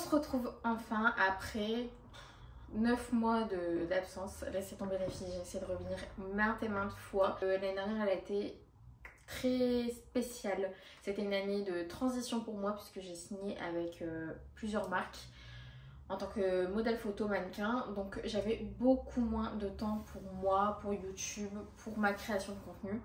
se retrouve enfin après 9 mois d'absence. Laissez tomber les filles, j'ai essayé de revenir maintes et maintes fois. L'année dernière, elle a été très spéciale. C'était une année de transition pour moi puisque j'ai signé avec plusieurs marques en tant que modèle photo mannequin. Donc j'avais beaucoup moins de temps pour moi, pour YouTube, pour ma création de contenu.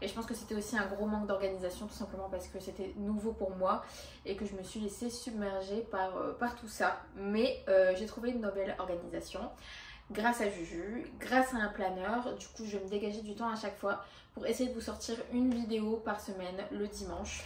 Et je pense que c'était aussi un gros manque d'organisation, tout simplement parce que c'était nouveau pour moi et que je me suis laissée submerger par tout ça. Mais j'ai trouvé une nouvelle organisation grâce à Juju, grâce à un planeur. Du coup, je vais me dégager du temps à chaque fois pour essayer de vous sortir une vidéo par semaine le dimanche.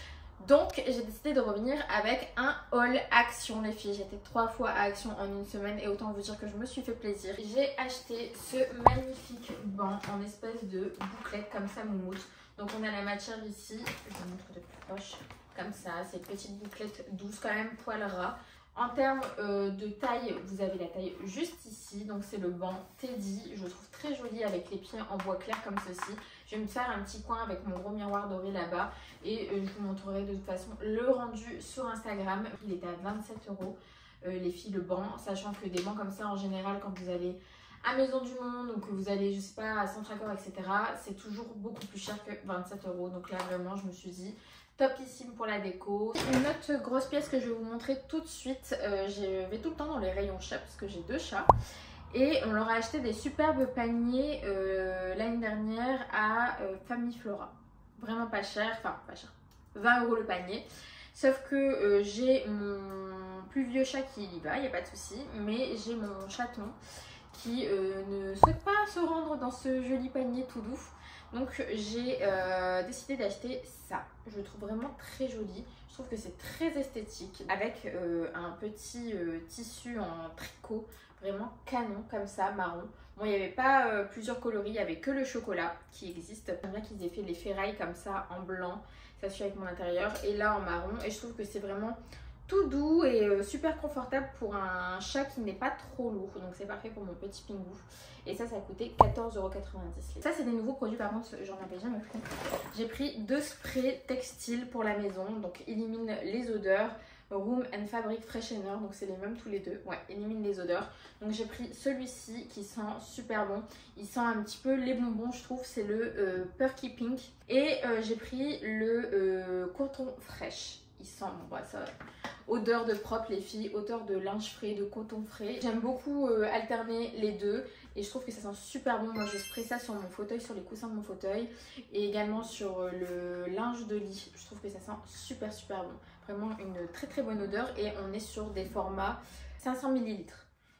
Donc j'ai décidé de revenir avec un haul Action les filles. J'étais 3 fois à Action en une semaine et autant vous dire que je me suis fait plaisir. J'ai acheté ce magnifique banc en espèce de bouclette comme ça moumoute. Donc on a la matière ici, je vous montre de plus proche, comme ça, ces petites bouclettes douces quand même, poil ras. En termes de taille, vous avez la taille juste ici, donc c'est le banc Teddy, je le trouve très joli avec les pieds en bois clair comme ceci. Je vais me faire un petit coin avec mon gros miroir doré là-bas et je vous montrerai de toute façon le rendu sur Instagram. Il était à 27 € les filles le banc, sachant que des bancs comme ça en général quand vous allez à Maison du Monde ou que vous allez je sais pas à Centracor etc, c'est toujours beaucoup plus cher que 27 €. Donc là vraiment je me suis dit topissime pour la déco. Une autre grosse pièce que je vais vous montrer tout de suite, je vais tout le temps dans les rayons chats parce que j'ai 2 chats. Et on leur a acheté des superbes paniers l'année dernière à Famille Flora. Vraiment pas cher, enfin pas cher, 20 € le panier. Sauf que j'ai mon plus vieux chat qui y va, il n'y a pas de souci. Mais j'ai mon chaton qui ne souhaite pas se rendre dans ce joli panier tout doux. Donc j'ai décidé d'acheter ça. Je le trouve vraiment très joli. Je trouve que c'est très esthétique avec un petit tissu en tricot vraiment canon comme ça, marron. Bon, il n'y avait pas plusieurs coloris, il n'y avait que le chocolat qui existe. J'aime bien qu'ils aient fait les ferrailles comme ça en blanc. Ça suit avec mon intérieur et là en marron. Et je trouve que c'est vraiment tout doux et super confortable pour un chat qui n'est pas trop lourd. Donc c'est parfait pour mon petit pingou. Et ça a coûté 14,90 €. Ça c'est des nouveaux produits, par contre j'en avais jamais pris. J'ai pris 2 sprays textiles pour la maison. Donc élimine les odeurs. Room and Fabric Freshener, donc c'est les mêmes tous les deux. Ouais, élimine les odeurs. Donc j'ai pris celui-ci qui sent super bon. Il sent un petit peu les bonbons, je trouve. C'est le Perky Pink. Et j'ai pris le coton fraîche. Il sent, bon bah ça, odeur de propre les filles, odeur de linge frais, de coton frais. J'aime beaucoup alterner les deux et je trouve que ça sent super bon. Moi je spray ça sur mon fauteuil, sur les coussins de mon fauteuil et également sur le linge de lit. Je trouve que ça sent super bon. Vraiment une très bonne odeur et on est sur des formats 500 ml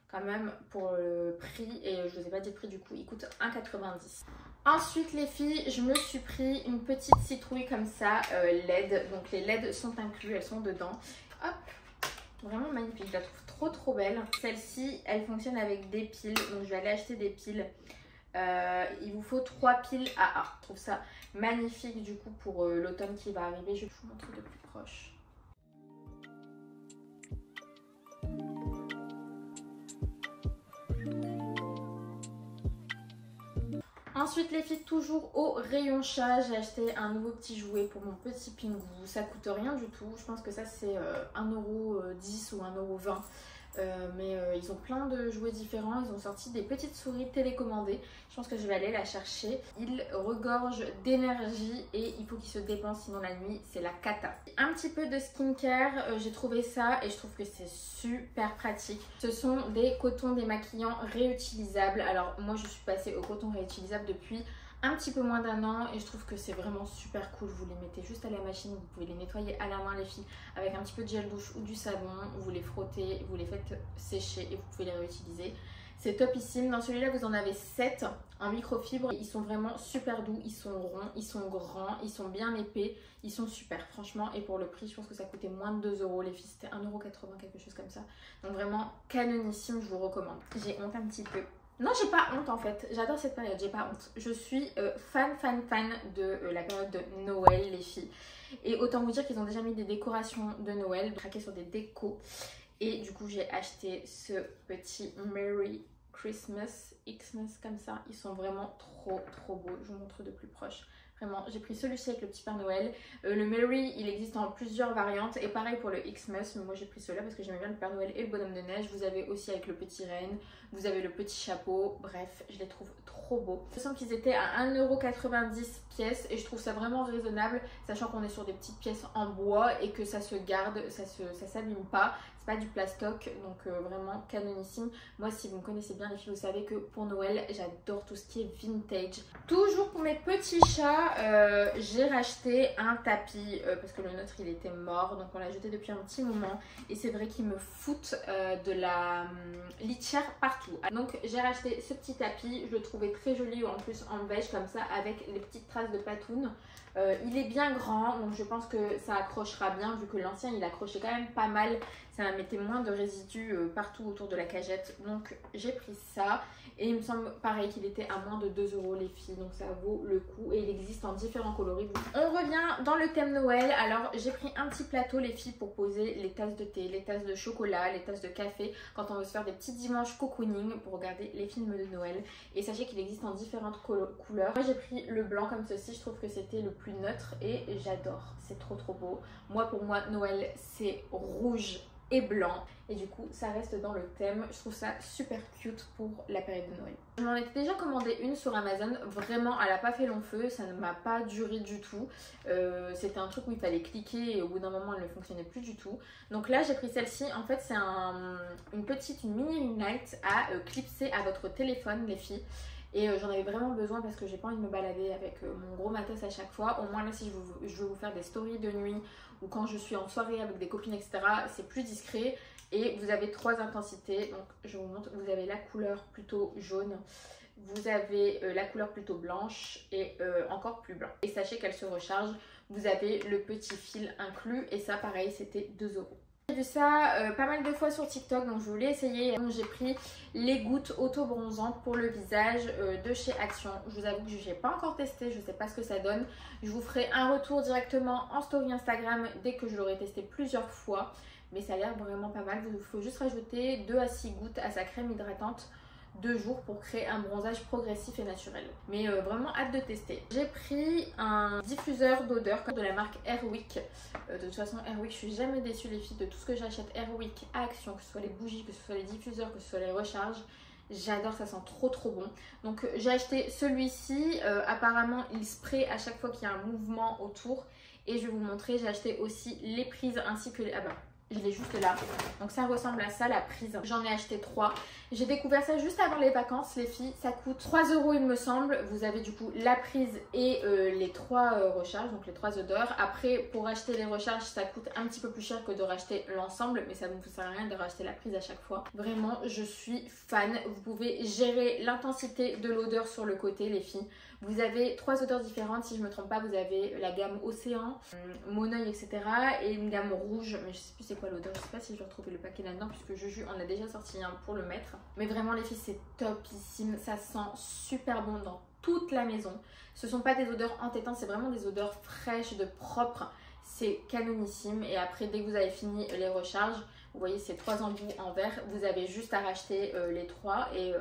quand même pour le prix et je vous ai pas dit le prix du coup, il coûte 1,90 €. Ensuite les filles, je me suis pris une petite citrouille comme ça, LED. Donc les LED sont inclus, elles sont dedans. Hop, vraiment magnifique, je la trouve trop belle. Celle-ci, elle fonctionne avec des piles, donc je vais aller acheter des piles. Il vous faut 3 piles AA. Je trouve ça magnifique du coup pour l'automne qui va arriver. Je vais vous montrer de plus proche. Ensuite les filles, toujours au rayon chat, j'ai acheté un nouveau petit jouet pour mon petit pingou. Ça coûte rien du tout, je pense que ça c'est 1,10 € ou 1,20 €. Mais ils ont plein de jouets différents, ils ont sorti des petites souris télécommandées. Je pense que je vais aller la chercher. Il regorge d'énergie et il faut qu'il se dépense, sinon la nuit c'est la cata. Un petit peu de skincare, j'ai trouvé ça et je trouve que c'est super pratique. Ce sont des cotons démaquillants réutilisables. Alors moi je suis passée au coton réutilisable depuis un petit peu moins d'1 an et je trouve que c'est vraiment super cool. Vous les mettez juste à la machine, vous pouvez les nettoyer à la main les filles avec un petit peu de gel douche ou du savon, vous les frottez, vous les faites sécher et vous pouvez les réutiliser. C'est topissime. Dans celui-là vous en avez 7 en microfibre. Ils sont vraiment super doux, ils sont ronds, ils sont grands, ils sont bien épais, ils sont super franchement. Et pour le prix je pense que ça coûtait moins de 2 € les filles, c'était 1,80 €, quelque chose comme ça. Donc vraiment canonissime, je vous recommande. J'ai honte un petit peu. Non, j'ai pas honte en fait, j'adore cette période, j'ai pas honte. Je suis fan de la période de Noël les filles. Et autant vous dire qu'ils ont déjà mis des décorations de Noël, craqué sur des décos. Et du coup j'ai acheté ce petit Merry Christmas, Xmas comme ça. Ils sont vraiment trop beaux, je vous montre de plus proche. Vraiment, j'ai pris celui-ci avec le petit Père Noël. Le Merry, il existe en plusieurs variantes. Et pareil pour le Xmas, mais moi j'ai pris celui-là parce que j'aimais bien le Père Noël et le bonhomme de neige. Vous avez aussi avec le petit renne, vous avez le petit chapeau. Bref, je les trouve trop beaux. Je sens qu'ils étaient à 1,90 € pièce et je trouve ça vraiment raisonnable, sachant qu'on est sur des petites pièces en bois et que ça se garde, ça s'abîme pas. C'est pas du plastoc, donc vraiment canonissime. Moi, si vous me connaissez bien les filles, vous savez que pour Noël, j'adore tout ce qui est vintage. Toujours pour mes petits chats, j'ai racheté un tapis parce que le nôtre il était mort, donc on l'a jeté depuis un petit moment et c'est vrai qu'il me fout de la litière partout. Donc j'ai racheté ce petit tapis, je le trouvais très joli en plus en beige comme ça avec les petites traces de patoune. Il est bien grand, donc je pense que ça accrochera bien vu que l'ancien il accrochait quand même pas mal. Ça mettait moins de résidus partout autour de la cagette. Donc j'ai pris ça et il me semble pareil qu'il était à moins de 2 € les filles. Donc ça vaut le coup et il existe en différents coloris. On revient dans le thème Noël. Alors j'ai pris un petit plateau les filles pour poser les tasses de thé, les tasses de chocolat, les tasses de café quand on veut se faire des petits dimanches cocooning pour regarder les films de Noël. Et sachez qu'il existe en différentes couleurs. Moi j'ai pris le blanc comme ceci, je trouve que c'était le plus neutre et j'adore. C'est trop beau. Moi pour moi Noël c'est rouge et blanc et du coup ça reste dans le thème. Je trouve ça super cute pour la période de Noël. Je m'en étais déjà commandé une sur Amazon, vraiment elle a pas fait long feu, ça ne m'a pas duré du tout. C'était un truc où il fallait cliquer et au bout d'un moment elle ne fonctionnait plus du tout. Donc là j'ai pris celle-ci, en fait c'est une mini ring light à clipser à votre téléphone les filles. Et j'en avais vraiment besoin parce que j'ai pas envie de me balader avec mon gros matos à chaque fois. Au moins là si je veux vous faire des stories de nuit ou quand je suis en soirée avec des copines etc, c'est plus discret. Et vous avez 3 intensités, donc je vous montre. Vous avez la couleur plutôt jaune, vous avez la couleur plutôt blanche et encore plus blanc. Et sachez qu'elle se recharge, vous avez le petit fil inclus et ça pareil c'était 2 €. J'ai vu ça pas mal de fois sur TikTok, donc je voulais essayer. Donc j'ai pris les gouttes auto-bronzantes pour le visage de chez Action. Je vous avoue que je n'ai pas encore testé, je ne sais pas ce que ça donne. Je vous ferai un retour directement en story Instagram dès que je l'aurai testé plusieurs fois. Mais ça a l'air vraiment pas mal. Il faut juste rajouter 2 à 6 gouttes à sa crème hydratante 2 jours pour créer un bronzage progressif et naturel. Mais vraiment hâte de tester. J'ai pris un diffuseur d'odeur de la marque Airwick. De toute façon Airwick, je suis jamais déçue les filles de tout ce que j'achète Airwick à Action, que ce soit les bougies, que ce soit les diffuseurs, que ce soit les recharges. J'adore, ça sent trop bon. Donc j'ai acheté celui-ci. Apparemment il spray à chaque fois qu'il y a un mouvement autour. Et je vais vous montrer, j'ai acheté aussi les prises ainsi que les... Ah bah, je l'ai juste là, donc ça ressemble à ça la prise. J'en ai acheté 3. J'ai découvert ça juste avant les vacances les filles. Ça coûte 3 € il me semble. Vous avez du coup la prise et les 3 recharges, donc les 3 odeurs. Après pour acheter les recharges ça coûte un petit peu plus cher que de racheter l'ensemble, mais ça ne vous sert à rien de racheter la prise à chaque fois. Vraiment je suis fan. Vous pouvez gérer l'intensité de l'odeur sur le côté les filles. Vous avez 3 odeurs différentes, si je ne me trompe pas, vous avez la gamme Océan, Mon Oeil, etc. et une gamme rouge, mais je sais plus c'est quoi l'odeur, je sais pas si je vais retrouver le paquet là-dedans puisque Juju en a déjà sorti un pour le mettre. Mais vraiment les filles c'est topissime, ça sent super bon dans toute la maison. Ce sont pas des odeurs entêtantes, c'est vraiment des odeurs fraîches, de propre, c'est canonissime. Et après dès que vous avez fini les recharges, vous voyez ces 3 embouts en verre, vous avez juste à racheter les 3 et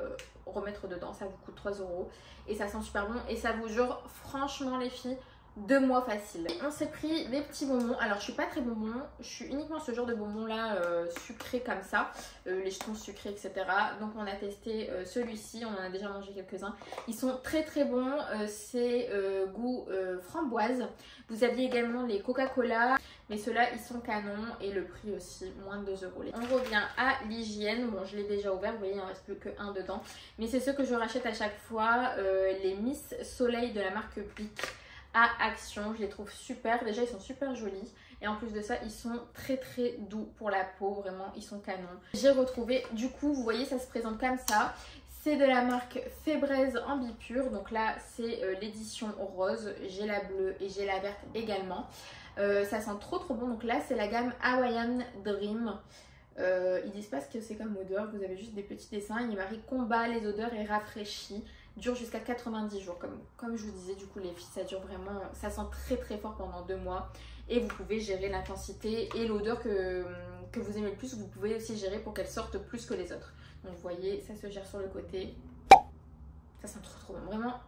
remettre dedans, ça vous coûte 3 € et ça sent super bon et ça vous jure franchement les filles 2 mois facile. On s'est pris des petits bonbons. Alors je suis pas très bonbon, je suis uniquement ce genre de bonbons là sucrés comme ça, les jetons sucrés etc. Donc on a testé celui-ci, on en a déjà mangé quelques-uns. Ils sont très bons, c'est goût framboise. Vous aviez également les Coca-Cola, mais ceux-là ils sont canons et le prix aussi moins de 2 €. On revient à l'hygiène. Bon je l'ai déjà ouvert, vous voyez il n'en reste plus qu'un dedans, mais c'est ceux que je rachète à chaque fois, les Miss Soleil de la marque Bic à Action. Je les trouve super, déjà ils sont super jolis et en plus de ça ils sont très doux pour la peau, vraiment ils sont canons. J'ai retrouvé du coup, vous voyez ça se présente comme ça. C'est de la marque Febreze Ambipure, donc là c'est l'édition rose, j'ai la bleue et j'ai la verte également. Ça sent trop bon, donc là c'est la gamme Hawaiian Dream. Ils disent pas ce que c'est comme odeur, vous avez juste des petits dessins. Il marque combat les odeurs et rafraîchit, dure jusqu'à 90 jours comme je vous disais. Du coup les filles ça dure vraiment, ça sent très fort pendant 2 mois et vous pouvez gérer l'intensité et l'odeur que vous aimez le plus. Vous pouvez aussi gérer pour qu'elle sorte plus que les autres. Donc vous voyez ça se gère sur le côté, ça sent trop bon, vraiment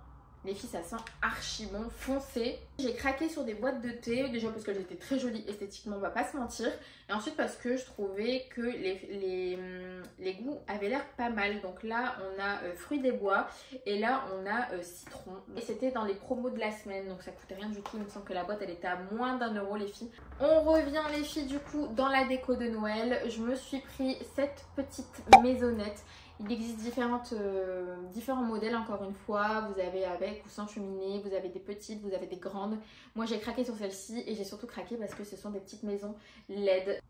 Les filles, ça sent archi bon, foncé. J'ai craqué sur des boîtes de thé, déjà parce qu'elles étaient très jolies esthétiquement, on va pas se mentir. Et ensuite parce que je trouvais que les goûts avaient l'air pas mal. Donc là, on a fruits des bois et là, on a citron. Et c'était dans les promos de la semaine, donc ça coûtait rien du tout. Il me semble que la boîte, elle était à moins d'1 € les filles. On revient les filles du coup dans la déco de Noël. Je me suis pris cette petite maisonnette. Il existe différents modèles encore une fois, vous avez avec ou sans cheminée, vous avez des petites, vous avez des grandes. Moi j'ai craqué sur celle-ci et j'ai surtout craqué parce que ce sont des petites maisons LED.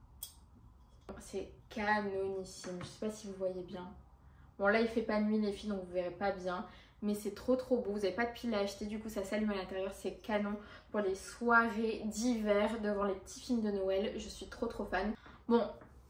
C'est canonissime, je sais pas si vous voyez bien. Bon là il fait pas nuit les filles donc vous verrez pas bien. Mais c'est trop beau, vous n'avez pas de pile à acheter, du coup ça s'allume à l'intérieur, c'est canon pour les soirées d'hiver devant les petits films de Noël. Je suis trop fan. Bon.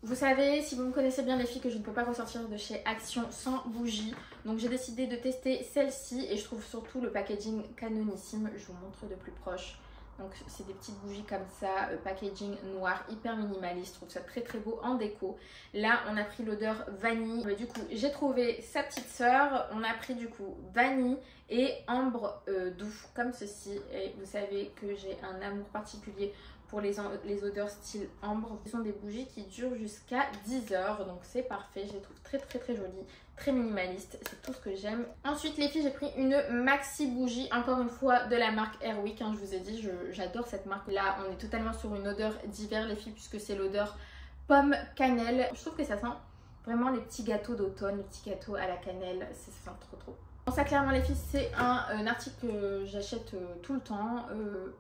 Vous savez, si vous me connaissez bien les filles, que je ne peux pas ressortir de chez Action sans bougie. Donc j'ai décidé de tester celle-ci et je trouve surtout le packaging canonissime. Je vous montre de plus proche. Donc c'est des petites bougies comme ça, packaging noir, hyper minimaliste. Je trouve ça très beau en déco. Là on a pris l'odeur vanille. Mais du coup j'ai trouvé sa petite sœur. On a pris du coup vanille et ambre doux comme ceci. Et vous savez que j'ai un amour particulier pour les odeurs style ambre. Ce sont des bougies qui durent jusqu'à 10 heures, donc c'est parfait. Je les trouve très jolies, très minimalistes, c'est tout ce que j'aime. Ensuite les filles, j'ai pris une maxi bougie, encore une fois de la marque Airwick, hein, je vous ai dit, j'adore cette marque. Là on est totalement sur une odeur d'hiver les filles, puisque c'est l'odeur pomme cannelle. Je trouve que ça sent vraiment les petits gâteaux d'automne, les petits gâteaux à la cannelle, ça sent trop. Bon, ça clairement les filles, c'est un article que j'achète tout le temps,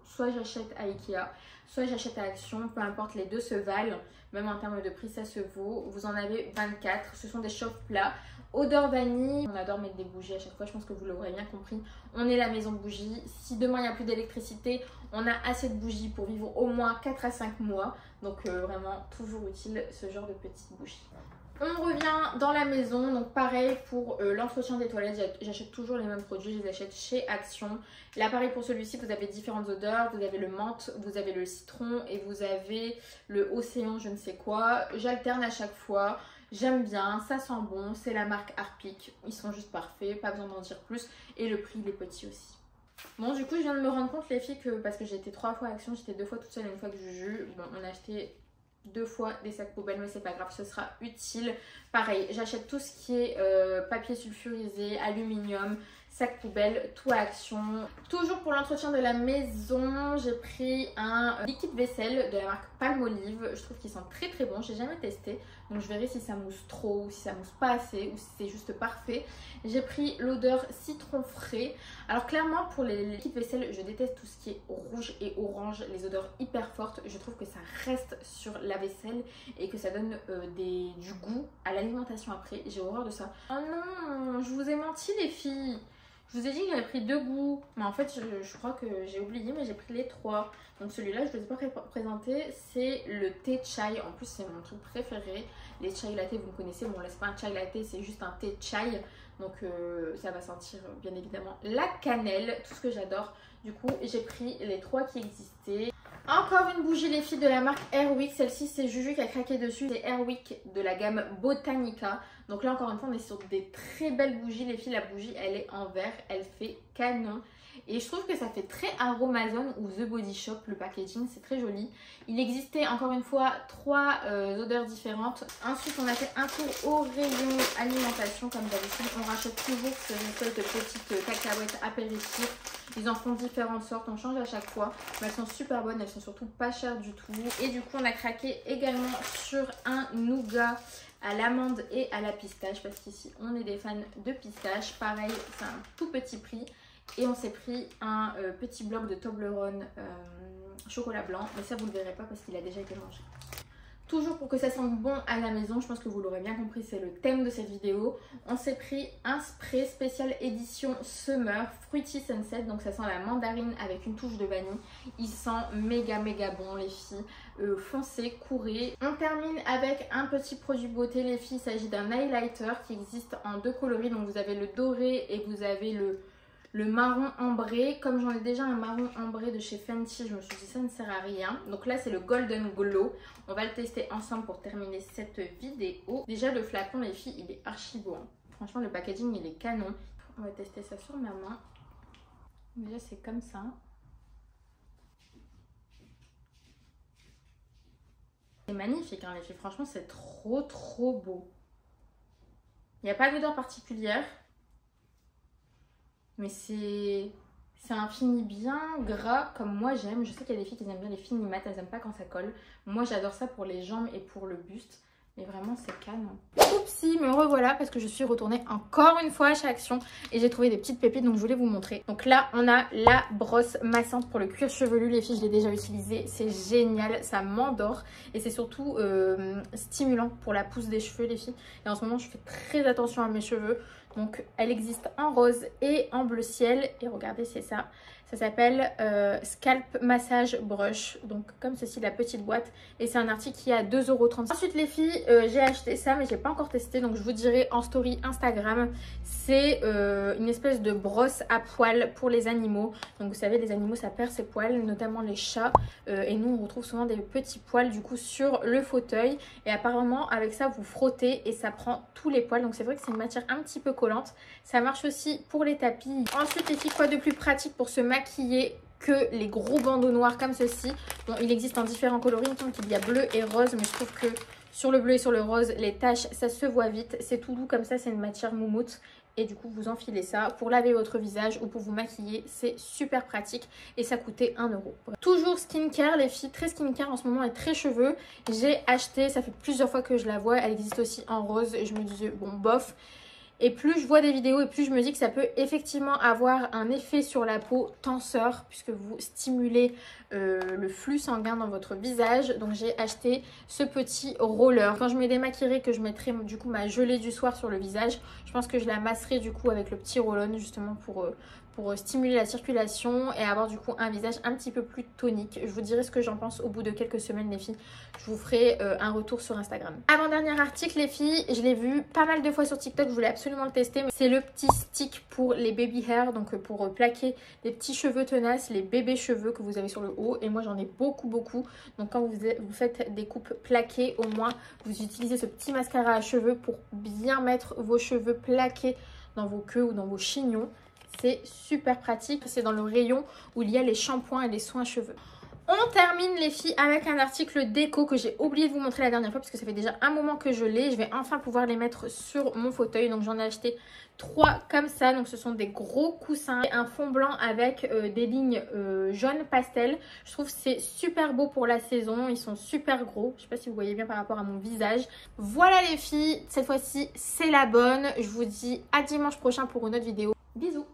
soit j'achète à Ikea, soit j'achète à Action, peu importe, les deux se valent, même en termes de prix ça se vaut. Vous en avez 24, ce sont des chauffe-plats, odeur vanille. On adore mettre des bougies à chaque fois, je pense que vous l'aurez bien compris. On est la maison bougie, si demain il n'y a plus d'électricité, on a assez de bougies pour vivre au moins 4 à 5 mois. Donc vraiment toujours utile ce genre de petites bougies. On revient dans la maison, donc pareil pour l'entretien des toilettes, j'achète toujours les mêmes produits, je les achète chez Action. Là pareil pour celui-ci, vous avez différentes odeurs, vous avez le menthe, vous avez le citron et vous avez le océan je ne sais quoi. J'alterne à chaque fois, j'aime bien, ça sent bon, c'est la marque Harpic, ils sont juste parfaits, pas besoin d'en dire plus et le prix il est petit aussi. Bon du coup je viens de me rendre compte les filles que, parce que j'ai été 3 fois à Action, j'étais 2 fois toute seule et une fois que Juju, bon on a acheté 2 fois des sacs poubelles mais c'est pas grave, ce sera utile. Pareil, j'achète tout ce qui est papier sulfurisé, aluminium, sac poubelle, tout à Action. Toujours pour l'entretien de la maison, j'ai pris un liquide vaisselle de la marque Palmolive. Je trouve qu'il sent très bon, j'ai jamais testé. Donc je verrai si ça mousse trop ou si ça mousse pas assez ou si c'est juste parfait. J'ai pris l'odeur citron frais. Alors clairement pour les liquides vaisselle, je déteste tout ce qui est rouge et orange, les odeurs hyper fortes. Je trouve que ça reste sur la vaisselle et que ça donne du goût à l'alimentation après. J'ai horreur de ça. Oh non, je vous ai menti les filles. Je vous ai dit que j'avais pris 2 goûts, mais en fait je crois que j'ai oublié, mais j'ai pris les 3. Donc celui-là je ne vous ai pas présenté, c'est le thé chai. En plus c'est mon truc préféré. Les chai latte vous me connaissez, bon là c'est pas un chai latte, c'est juste un thé chai. Donc ça va sentir bien évidemment la cannelle, tout ce que j'adore. Du coup j'ai pris les 3 qui existaient. Encore une bougie les filles de la marque Airwick. Celle-ci c'est Juju qui a craqué dessus. C'est Airwick de la gamme Botanica. Donc là encore une fois on est sur des très belles bougies les filles. La bougie elle est en verre, elle fait canon. Et je trouve que ça fait très Aromazone ou The Body Shop, le packaging, c'est très joli. Il existait encore une fois 3 odeurs différentes. Ensuite on a fait un tour au rayon alimentation comme d'habitude. On rachète toujours ces espèces de petites cacahuètes apéritifs. Ils en font différentes sortes, on change à chaque fois. Mais elles sont super bonnes, elles sont surtout pas chères du tout. Et du coup on a craqué également sur un nougat à l'amande et à la pistache. Parce qu'ici on est des fans de pistache. Pareil, c'est un tout petit prix. Et on s'est pris un petit bloc de Toblerone chocolat blanc. Mais ça vous le verrez pas parce qu'il a déjà été mangé. Toujours pour que ça sente bon à la maison, je pense que vous l'aurez bien compris, c'est le thème de cette vidéo. On s'est pris un spray spécial édition Summer Fruity Sunset. Donc ça sent la mandarine avec une touche de vanille. Il sent méga bon les filles. Foncez, courez. On termine avec un petit produit beauté les filles. Il s'agit d'un highlighter qui existe en 2 coloris. Donc vous avez le doré et vous avez le marron ambré. Comme j'en ai déjà un marron ambré de chez Fenty, je me suis dit ça ne sert à rien. Donc là c'est le Golden Glow. On va le tester ensemble pour terminer cette vidéo. Déjà le flacon les filles il est archi beau. Franchement le packaging il est canon. On va tester ça sur ma main. Déjà c'est comme ça. C'est magnifique hein, les filles, franchement c'est trop beau. Il n'y a pas d'odeur particulière. Mais c'est un fini bien gras comme moi j'aime. Je sais qu'il y a des filles qui aiment bien les finis mat, elles n'aiment pas quand ça colle. Moi j'adore ça pour les jambes et pour le buste. Mais vraiment c'est canon. Oupsie, me revoilà parce que je suis retournée encore une fois chez Action et j'ai trouvé des petites pépites donc je voulais vous montrer. Donc là on a la brosse massante pour le cuir chevelu les filles, je l'ai déjà utilisée, c'est génial, ça m'endort et c'est surtout stimulant pour la pousse des cheveux les filles. Et en ce moment je fais très attention à mes cheveux. Donc elle existe en rose et en bleu ciel et regardez c'est ça. Ça s'appelle Scalp Massage Brush. Donc comme ceci la petite boîte. Et c'est un article qui est à 2,36 €. Ensuite les filles, j'ai acheté ça mais j'ai pas encore testé. Donc je vous dirai en story Instagram. C'est une espèce de brosse à poils pour les animaux. Donc vous savez les animaux ça perd ses poils, notamment les chats. Et nous on retrouve souvent des petits poils du coup sur le fauteuil. Et apparemment avec ça vous frottez et ça prend tous les poils. Donc c'est vrai que c'est une matière un petit peu collante. Ça marche aussi pour les tapis. Ensuite les filles, quoi de plus pratique pour se maquiller que les gros bandeaux noirs comme ceci. Bon, il existe en différents coloris, donc il y a bleu et rose, mais je trouve que sur le bleu et sur le rose, les taches, ça se voit vite. C'est tout doux comme ça, c'est une matière moumoute. Et du coup, vous enfilez ça pour laver votre visage ou pour vous maquiller. C'est super pratique et ça coûtait 1 €. Toujours skincare, les filles, très skincare en ce moment et très cheveux. J'ai acheté, ça fait plusieurs fois que je la vois. Elle existe aussi en rose et je me disais, bon, bof. Et plus je vois des vidéos et plus je me dis que ça peut effectivement avoir un effet sur la peau tenseur puisque vous stimulez le flux sanguin dans votre visage. Donc j'ai acheté ce petit roller. Quand je me démaquillerai, que je mettrai du coup ma gelée du soir sur le visage, je pense que je la masserai du coup avec le petit roll-on justement pour stimuler la circulation et avoir du coup un visage un petit peu plus tonique. Je vous dirai ce que j'en pense au bout de quelques semaines les filles. Je vous ferai un retour sur Instagram. Avant-dernier article les filles, je l'ai vu pas mal de fois sur TikTok, je voulais absolument le tester. C'est le petit stick pour les baby hair, donc pour plaquer les petits cheveux tenaces, les bébés cheveux que vous avez sur le haut. Et moi j'en ai beaucoup. Donc quand vous faites des coupes plaquées, au moins vous utilisez ce petit mascara à cheveux pour bien mettre vos cheveux plaqués dans vos queues ou dans vos chignons. C'est super pratique. C'est dans le rayon où il y a les shampoings et les soins cheveux. On termine les filles avec un article déco que j'ai oublié de vous montrer la dernière fois parce que ça fait déjà un moment que je l'ai. Je vais enfin pouvoir les mettre sur mon fauteuil. Donc j'en ai acheté 3 comme ça. Donc ce sont des gros coussins. Un fond blanc avec des lignes jaune pastel. Je trouve que c'est super beau pour la saison. Ils sont super gros. Je sais pas si vous voyez bien par rapport à mon visage. Voilà les filles. Cette fois-ci c'est la bonne. Je vous dis à dimanche prochain pour une autre vidéo. Bisous.